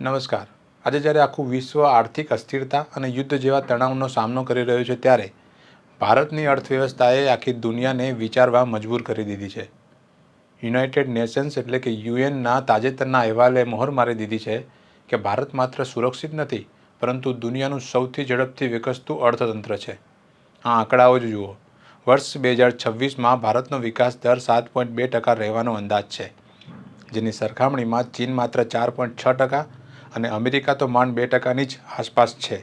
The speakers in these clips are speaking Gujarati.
નમસ્કાર। આજે જ્યારે આખું વિશ્વ આર્થિક અસ્થિરતા અને યુદ્ધ જેવા તણાવનો સામનો કરી રહ્યું છે ત્યારે ભારતની અર્થવ્યવસ્થાએ આખી દુનિયાને વિચારવા મજબૂર કરી દીધી છે। યુનાઇટેડ નેશન્સ એટલે કે યુએનના તાજેતરના અહેવાલે મહોર મારી દીધી છે કે ભારત માત્ર સુરક્ષિત નથી પરંતુ દુનિયાનું સૌથી ઝડપથી વિકસતું અર્થતંત્ર છે। આ આંકડાઓ જ જુઓ। વર્ષ 2026માં ભારતનો વિકાસ દર 7.2% રહેવાનો અંદાજ છે, જેની સરખામણીમાં ચીન માત્ર 4.6% અને અમેરિકા તો માંડ 2%ની જ આસપાસ છે।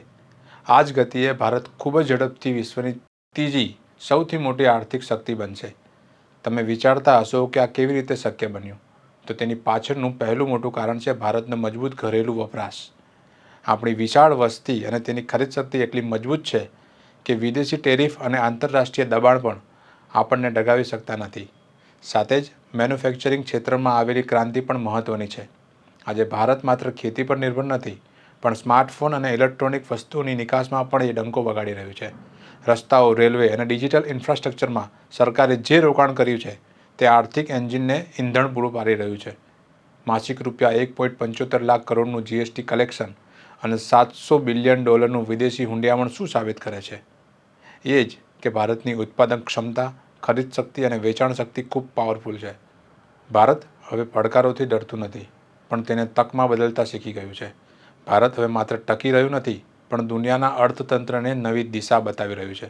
આ જ ગતિએ ભારત ખૂબ જ ઝડપથી વિશ્વની ત્રીજી સૌથી મોટી આર્થિક શક્તિ બનશે। તમે વિચારતા હશો કે આ કેવી રીતે શક્ય બન્યું? તો તેની પાછળનું પહેલું મોટું કારણ છે ભારતનો મજબૂત ઘરેલું વપરાશ। આપણી વિશાળ વસ્તી અને તેની ખરીદ શક્તિ એટલી મજબૂત છે કે વિદેશી ટેરિફ અને આંતરરાષ્ટ્રીય દબાણ પણ આપણને ડગાવી શકતા નથી। સાથે જ મેન્યુફેક્ચરિંગ ક્ષેત્રમાં આવેલી ક્રાંતિ પણ મહત્વની છે। આજે ભારત માત્ર ખેતી પર નિર્ભર નથી, પણ સ્માર્ટફોન અને ઇલેક્ટ્રોનિક વસ્તુઓની નિકાસમાં પણ એ ડંકો વગાડી રહ્યું છે। રસ્તાઓ, રેલવે અને ડિજિટલ ઇન્ફ્રાસ્ટ્રક્ચરમાં સરકારે જે રોકાણ કર્યું છે તે આર્થિક એન્જિનને ઇંધણ પૂરું પાડી રહ્યું છે। માસિક રૂપિયા 1.75 લાખ કરોડનું જીએસટી કલેક્શન અને $700 બિલિયન વિદેશી હુંડિયામણ શું સાબિત કરે છે? એ જ કે ભારતની ઉત્પાદન ક્ષમતા, ખરીદ શક્તિ અને વેચાણ શક્તિ ખૂબ પાવરફુલ છે। ભારત હવે પડકારોથી ડરતું નથી, પણ તેને તકમાં બદલતા શીખી ગયું છે। ભારત હવે માત્ર ટકી રહ્યું નથી, પણ દુનિયાના અર્થતંત્રને નવી દિશા બતાવી રહ્યું છે।